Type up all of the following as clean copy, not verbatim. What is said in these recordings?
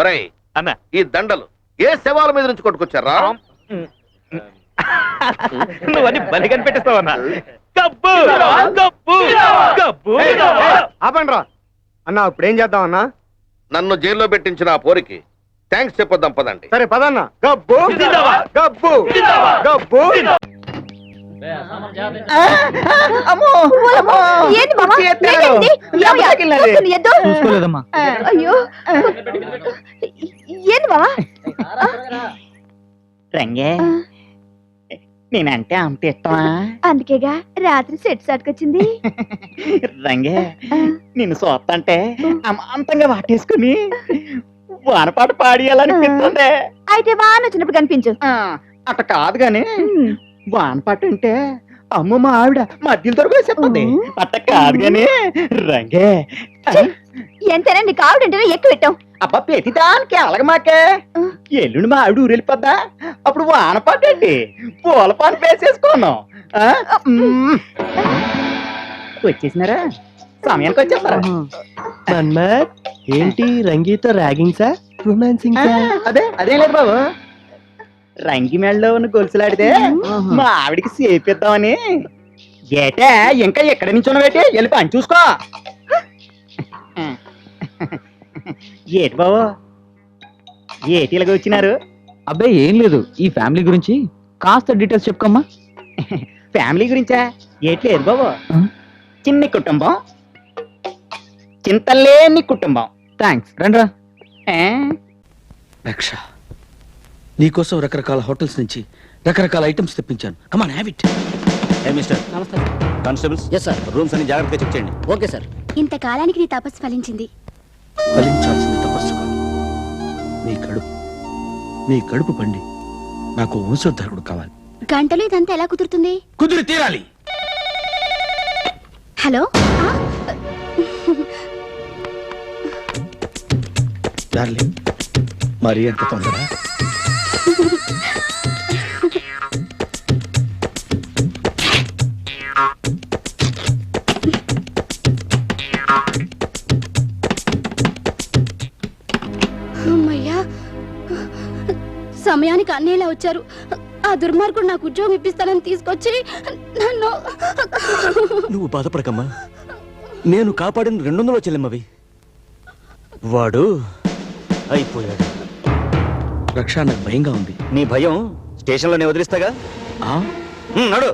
ఒరేయ్ అన్న ఈ దండలు ఏ శవాల మీద నుంచి కొట్టుకొచ్చారా? నువ్వని బలి కనిపెట్టిస్తావన్నా. గబ్బు గబ్బు గబ్బు. ఆపండ్రా అన్నా, ఇప్పుడు ఏం చేద్దాం అన్నా? నన్ను జైల్లో పెట్టించిన ఆ పోరికి థ్యాంక్స్ చెప్పొద్దాం పదండి. సరే పదన్నా. గబ్బు గబ్బు గబ్బు. చూసుకోలేదమ్మా. అయ్యో ఏంది బావా? రంగే, నేనంటే అంత ఇష్టమా? అందుకేగా రాత్రి సెట్ సాటుకొచ్చింది. రంగే, నిన్ను చూస్తంటే అమాంతంగా వాటేసుకుని వానపాట పాడియాలనిపిస్తుంది. అయితే వాన వచ్చినప్పుడు కనిపించు. అట్ట కాదు గాని వానపాట అంటే అమ్మ మా ఆవిడ మధ్యలో దొరకేసేస్తుంది. అట్ట కాదు గాని రంగే, ఎంతైనా నీకు ఆవిడంటేనే ఎక్కువ పెట్టాం. అబ్బా ప్రతిదానికి అలగమాకే. ఎల్లుండి మా ఆవిడ ఊరు వెళ్ళిపోద్దా, అప్పుడు వానపాట అండి పూల పాలు వేసేసుకున్నాం. వచ్చేసినారా? సమయానికి వచ్చేస్తారా? ఏంటి రంగీతో ర్యాగింగ్ సార్, రొమాన్సింగ్ అదేం లేదు బాబు. రంగి మెడలో ఉన్న గొలుసులాడితే మా ఆవిడికి సేపిద్దామని. ఏటే ఇంకా ఎక్కడ నుంచి ఉన్నవేటి, వెళ్ళి పని చూసుకో. ఏటి బాబు, ఏటి ఇలాగ వచ్చినారు? అబ్బాయి ఏం లేదు, ఈ ఫ్యామిలీ గురించి కాస్త డీటెయిల్స్ చెప్పుకోమ్మా. ఫ్యామిలీ గురించా? ఏటి లేదు బాబు, చిన్ని కుటుంబం, చింతలేని కుటుంబం. థ్యాంక్స్, రండ్రా. రక్ష, నీకోసం రకరకాల హోటల్స్ నుంచి రకరకాల ఐటమ్స్ తెప్పించాను. Come on have. మిస్టర్ mister constables. Yes sir. Rooms అన్ని జాగ్రత్తగా చెక్ చేయండి. Okay sir. ఇంతకాలానికి నీ తపస్సు ఫలించింది. ఫలించాల్సిన తపస్సు కాదు, నీ కడుపు పండి నాకు వంశోద్ధరుడు కావాలి. గంటలో ఇదంతా ఎలా కుదురుతుంది? కుదిరి తీరాలి. హలో, డార్లింగ్, మరీ అంత తొందర? అమ్మయ్యా, సమయానికి అన్నేలా వచ్చారు. ఆ దుర్మార్గుడు నాకు ఉద్యోగం ఇప్పిస్తానని తీసుకొచ్చి నన్ను. నువ్వు బాధపడకమ్మా, నేను కాపాడిన 200 చెల్లెమ్మవి. వాడు అయిపోయాడు. రక్ష, నాకు భయంగా ఉంది. నీ భయం స్టేషన్లోనే వదిలిస్తాగా. నడు.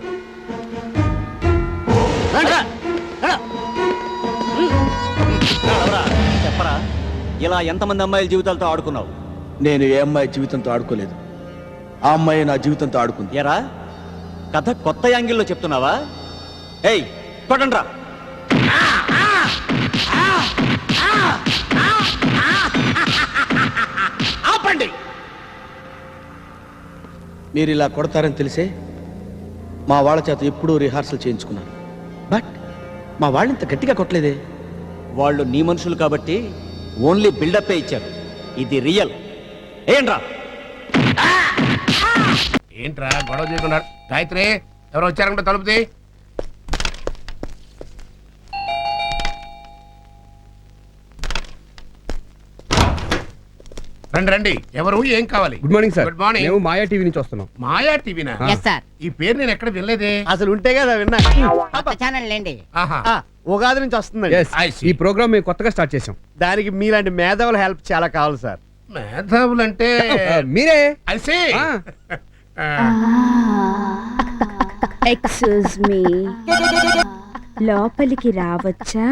చెప్పరా, ఇలా ఎంతమంది అమ్మాయిల జీవితాలతో ఆడుకున్నావు? నేను ఏ అమ్మాయి జీవితంతో ఆడుకోలేదు, ఆ అమ్మాయి నా జీవితంతో ఆడుకుంది. ఎరా, కథ కొత్త యాంగిల్లో చెప్తున్నావా? ఏయ్, కొట్టండ్రా. ఆపండి. మీరు ఇలా కొడతారని తెలిసే మా వాళ్ళ చేత ఎప్పుడూ రిహార్సల్ చేయించుకున్నాను. బట్ మా వాళ్ళు ఇంత గట్టిగా కొట్టలేదే. వాళ్ళు నీ మనుషులు కాబట్టి ఓన్లీ బిల్డప్ ఇచ్చారు. ఇది రియల్. ఏంట్రా ఏంట్రా గొడవ చేయకుండా? గాయత్రి, ఎవరు వచ్చారంటే తలుపుది. రండి రండి. ఎవరు, ఏం కావాలి? Good morning sir. Good morning. మేము మాయా టీవీ నుంచి వస్తున్నాం. మాయా టీవీనా? ఈ పేరు నేను ఎక్కడ వినలేదే. అసలు ఉంటే కదా విన్నా. ఛానల్ లేండి. ఆహా. ఉగాది నుంచి వస్తుందండి. I see. ఈ ప్రోగ్రామ్ మేము కొత్తగా స్టార్ట్ చేసాం. దానికి మీలాంటి మేధావుల హెల్ప్ చాలా కావాలి సార్. మేధావులంటే మీరే. I see. ఎక్స్క్యూజ్ మీ, లోపలికి రావచ్చా?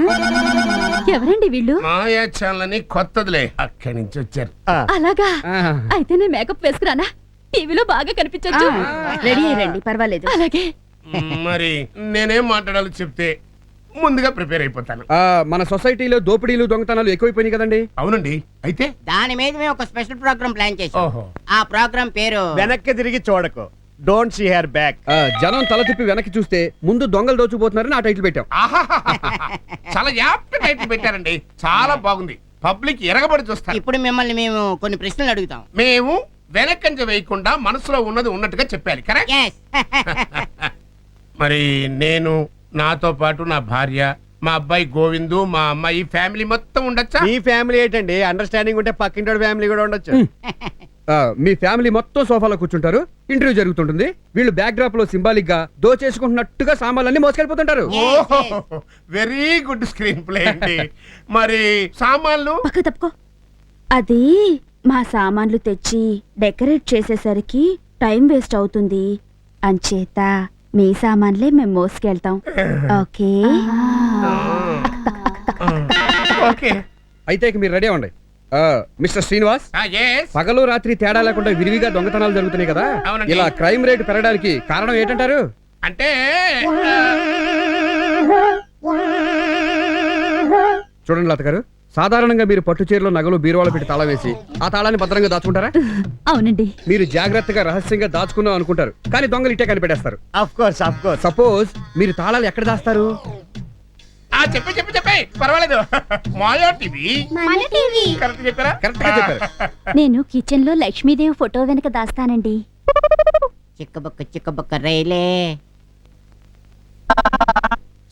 ఎవరండి వీళ్ళు? మాయా ఛానల్ అని కొత్తదిలే, అక్కడి నుంచి వచ్చారు. అలాగా? అయితే నేను మేకప్ వేసుకురానా? టీవీలో బాగా కనిపించొచ్చు. రెడీ అయ్యండి, పర్వాలేదు. అలాగే. మరి నేనేం మాట్లాడాలో చెప్తే ముందుగా ప్రిపేర్ అయిపోతాను. మన సొసైటీలో దోపిడీలు దొంగతనాలు ఎక్కువైపోయినాయి కదండి. అవునండి. అయితే దాని మీద మేము ఒక స్పెషల్ ప్రోగ్రామ్ ప్లాన్ చేసాం. ఓహో. ఆ ప్రోగ్రామ్ పేరు వెనక్కి తిరిగి చూడకు, డోంట్ సీ హర్ బ్యాక్. జనం తల తిప్పి వెనక్కి చూస్తే ముందు దొంగలు దోచుకుపోతున్నారని ఆ టైటిల్ పెట్టాం. చాలా యాప్ట్ టైటిల్ పెట్టారండి. చాలా బాగుంది. పబ్లిక్ ఎరగబడి చూస్తారు. ఇప్పుడు మిమ్మల్ని మేము కొన్ని ప్రశ్నలు అడుగుతాం. మేము వెనకంజ వేయకుండా మనసులో ఉన్నది ఉన్నట్టుగా చెప్పాలి. కరెక్ట్? మరి నేను, నాతో పాటు నా భార్య, మా అబ్బాయి గోవిందు, మా అమ్మాయి ఫ్యామిలీ మొత్తం ఉండొచ్చా? మీ ఫ్యామిలీ ఏంటండి, అండర్స్టాండింగ్ ఉంటే పక్కింటి ఫ్యామిలీ కూడా ఉండొచ్చు. మీ ఫ్యామిలీ మొత్తం సోఫాలో కూర్చుంటారు, ఇంటర్వ్యూ జరుగుతుంటుంది. వీళ్ళు బ్యాక్ డ్రాప్ లో సింబాలిక్ గా దోచేసుకుంటున్నట్టుగా సామాన్లన్నీ మోసుకెళ్ళిపోతుంటారు. వెరీ గుడ్ స్క్రీన్ ప్లే అండి. మరి సామాన్లు? పక్క తప్పుకో. అది మా సామాన్లు తెచ్చి డెకరేట్ చేసేసరికి టైం వేస్ట్ అవుతుంది అంచేత మీ సామాన్లే మేము మోసుకెళ్తాం. Okay okay. అయితే ఇక మీరు రెడీ అవ్వండి. Mister Srinivas, yes. పగలు రాత్రి తేడా లేకుండా విరివిగా దొంగతనాలు జరుగుతున్నాయి కదా, అవునండి. ఇలా క్రైమ్ రేట్ పెరగడానికి కారణం ఏంటంటారు? అంటే చూడండి లత గారు, సాధారణంగా మీరు పట్టు చీరలో నగలు బీరువాలో పెట్టి తాళం వేసి ఆ తాళాన్ని భద్రంగా దాచుకుంటారా? అవునండి. మీరు జాగ్రత్తగా రహస్యంగా దాచుకున్నాం అనుకుంటారు, కానీ దొంగలు ఇట్టే కనిపెట్టేస్తారు. సపోజ్ మీరు తాళాలు ఎక్కడ దాస్తారు? చెప్పే పర్వాలేదు. మాయా టీవీ కరెక్ట్ చెప్పారా? కరెక్ట్ గా చెప్పారు. నేను కిచెన్ లో లక్ష్మీదేవి ఫోటో వెనక దాస్తానండి. చిక్కబుక్క రైలే.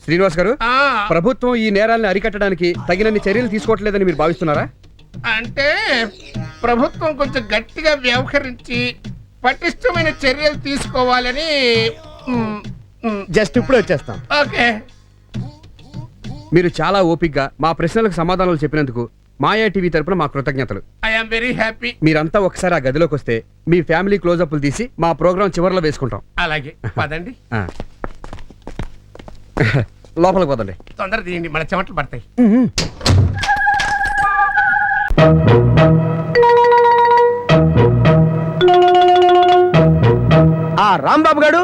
శ్రీనివాస్ గారు, ఆ, ప్రభుత్వం ఈ నేరాలను అరికట్టడానికి తగినన్ని చర్యలు తీసుకోవట్లేదని మీరు భావిస్తున్నారా? అంటే ప్రభుత్వం కొంచెం గట్టిగా వ్యవహరించి పటిష్టమైన చర్యలు తీసుకోవాలని. జస్ట్ ఇప్పుడు వచ్చేస్తాం. ఓకే. మీరు చాలా ఓపిగ్గా మా ప్రశ్నలకు సమాధానాలు చెప్పినందుకు మాయా టీవీ తరపున మా కృతజ్ఞతలు. I'm very happy. మీరంతా ఒకసారి ఆ గదిలోకి వస్తే మీ ఫ్యామిలీ క్లోజప్లు తీసి మా ప్రోగ్రాం చివరిలో వేసుకుంటాం. అలాగే పదండి. ఆ. లోపలికి పోదండి. తొందర తీయండి, మన చెమటలు పడతాయి. ఆ రాంబాబు గారు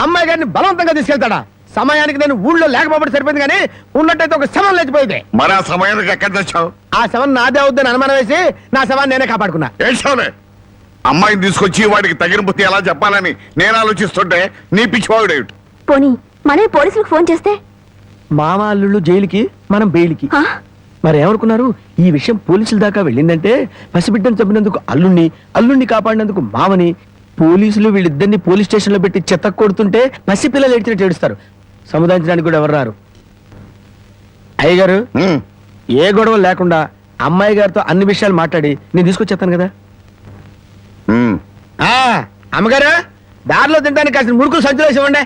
అమ్మాయి గారిని బలవంతంగా తీసుకెళ్తాడా? సమయానికి నేను ఊళ్ళో లేకపోవడం సరిపోయింది, కానీ ఉన్నట్టయితే ఒక శవం లేచిపోయింది. మరి ఆ సమయానికి ఎక్కడ తెచ్చావు? ఆ శవం నాదే అవుద్దని అనుమానం వేసి నా శవాన్ని నేనే కాపాడుకున్నా. ఏడ్చావులే. అమ్మాయిని తీసుకొచ్చి వాడికి తగిన బుద్ధి ఎలా చెప్పాలని నేను ఆలోచిస్తుంటే నీ పిచ్చివాడేమిటి? పోనీ మనమే పోలీసులకు ఫోన్ చేస్తే? మామ అల్లుళ్ళు జైలుకి, మనం బెయిల్కి. మరి ఏమనుకున్నారు? ఈ విషయం పోలీసుల దాకా వెళ్ళిందంటే పసిబిడ్డను చంపినందుకు అల్లుణ్ణి కాపాడినందుకు మామని, పోలీసులు వీళ్ళిద్దరిని పోలీస్ స్టేషన్ లో పెట్టి చెత్త కొడుతుంటే పసిపిల్లలు ఏడ్చినట్టు ఏడుస్తారు. సముదాయించడానికి కూడా ఎవరు రారు. అయ్యగారు, ఏ గొడవ లేకుండా అమ్మాయి గారితో అన్ని విషయాలు మాట్లాడి నేను తీసుకొచ్చేస్తాను కదా. అమ్మగారు, దారిలో తింటానికి కాసిన ముడుకులు సంచులేసి ఇవ్వండి.